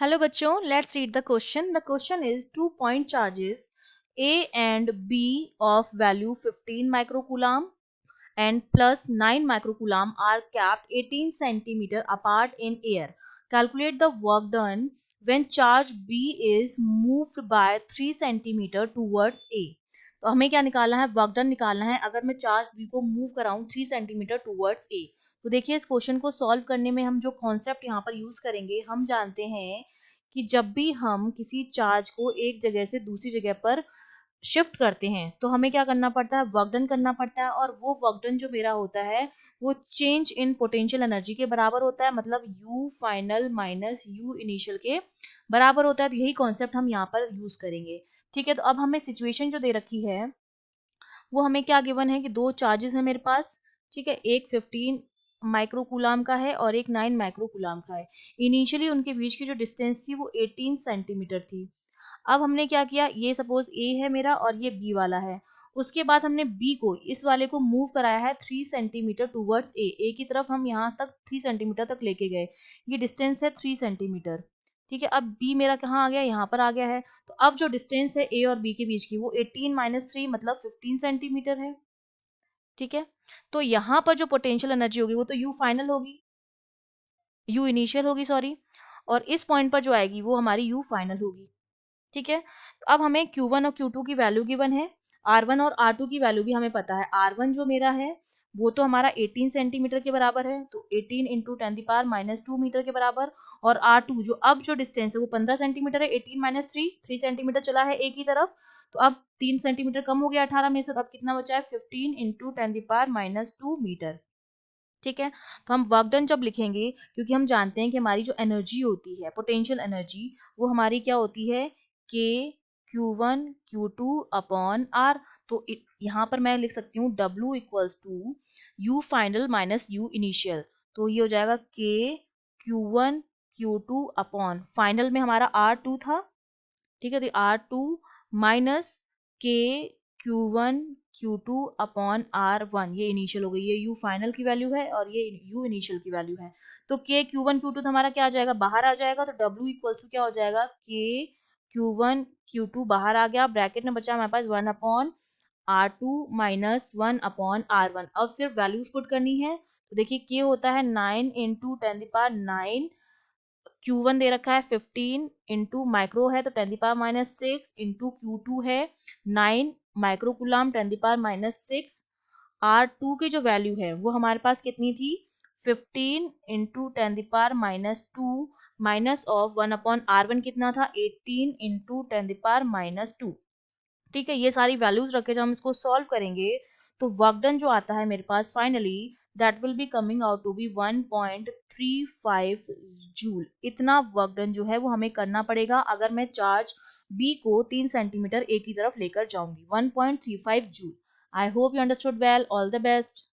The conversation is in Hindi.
Hello बच्चों, let's read the question. The question is 2 point charges A and B of value 15 microcoulomb and plus 9 microcoulomb are kept 18 centimeter apart in air. Calculate the work done when charge B is moved by 3 centimeter towards A. तो हमें क्या निकालना है, वर्क डन निकालना है अगर मैं चार्ज B को मूव कराऊं 3 सेंटीमीटर टूवर्ड्स A। तो देखिए इस क्वेश्चन को सॉल्व करने में हम जो कॉन्सेप्ट यहाँ पर यूज करेंगे, हम जानते हैं कि जब भी हम किसी चार्ज को एक जगह से दूसरी जगह पर शिफ्ट करते हैं तो हमें क्या करना पड़ता है, वर्क डन करना पड़ता है। और वो वर्क डन जो मेरा होता है वो चेंज इन पोटेंशियल एनर्जी के बराबर होता है, मतलब you final minus U initial के बराबर होता है। तो यही कॉन्सेप्ट हम यहाँ पर यूज करेंगे। ठीक है, तो अब हमें सिचुएशन जो दे रखी है वो हमें क्या गिवन है कि दो चार्जेस है मेरे पास। ठीक है, एक 15 माइक्रोकूलाम का है और एक 9 माइक्रोकूलाम का है। इनिशियली उनके बीच की जो डिस्टेंस थी वो 18 सेंटीमीटर थी। अब हमने क्या किया, ये सपोज ए है मेरा और ये बी वाला है। उसके बाद हमने बी को, इस वाले को मूव कराया है 3 सेंटीमीटर टूवर्ड्स ए की तरफ। हम यहाँ तक 3 सेंटीमीटर तक लेके गए, ये डिस्टेंस है 3 सेंटीमीटर। ठीक है, अब बी मेरा कहाँ आ गया, यहाँ पर आ गया है। तो अब जो डिस्टेंस है ए और बी के बीच की वो 18 माइनस 3 मतलब 15 सेंटीमीटर है। ठीक है, तो यहाँ पर जो पोटेंशियल एनर्जी होगी वो तो यू फाइनल होगी, यू इनिशियल होगी सॉरी, और इस पॉइंट पर जो आएगी वो हमारी यू फाइनल होगी। ठीक है, तो अब हमें Q1 और Q2 की वैल्यू गिवन है, R1 और R2 की वैल्यू भी हमें पता है। R1 जो मेरा है वो तो हमारा 18 सेंटीमीटर के बराबर है, तो 18 इंटू 10⁻⁻2 मीटर के बराबर। और R2 जो अब जो डिस्टेंस है वो 15 सेंटीमीटर है, 18 माइनस 3 सेंटीमीटर चला है ए की तरफ। तो अब 3 सेंटीमीटर कम हो गया 18 में से, तो अब कितना बचा है 15 इंटू 10⁻⁻2 मीटर। ठीक है, तो हम वर्क डन जब लिखेंगे, क्योंकि हम जानते हैं कि हमारी जो एनर्जी होती है पोटेंशियल एनर्जी वो हमारी क्या होती है, के Q1 Q2 अपॉन आर। तो यहाँ पर मैं लिख सकती हूँ W equals to U final minus U initial. तो ये हो जाएगा के Q1 Q2 अपॉन फाइनल में हमारा R2 था। ठीक है, तो R2 माइनस के Q1 Q2 अपॉन R1, ये इनिशियल हो गई, ये U फाइनल की वैल्यू है और ये U इनिशियल की वैल्यू है। तो के Q1 Q2 तो हमारा क्या आ जाएगा, बाहर आ जाएगा। तो W इक्वल्स टू क्या हो जाएगा, के Q1 Q2 बाहर आ गया, ब्रैकेट में बचा हमारे पास 1 upon R2 minus 1 upon R1। अब सिर्फ वैल्यूज पुट करनी है। तो देखिए के होता है 9 इंटू 10⁻9, Q1 दे रखा है 15 इंटू माइक्रो है तो 10⁻⁻6 इंटू Q2 है 9 माइक्रोकुलाम 10⁻⁻6। R2 की जो वैल्यू है वो हमारे पास कितनी थी, 15 into 10⁻⁻2 minus of 1 upon R1 कितना था, 18 इंटू 10⁻⁻2। ठीक है, ये सारी वैल्यूज रखे जब हम इसको सॉल्व करेंगे तो वर्क डन जो आता है मेरे पास finally that will be coming out to be 1.35 joule. इतना वर्क डन जो है वो हमें करना पड़ेगा अगर मैं चार्ज बी को 3 सेंटीमीटर ए की तरफ लेकर जाऊंगी, 1.35 joule. I hope you understood well, all the best.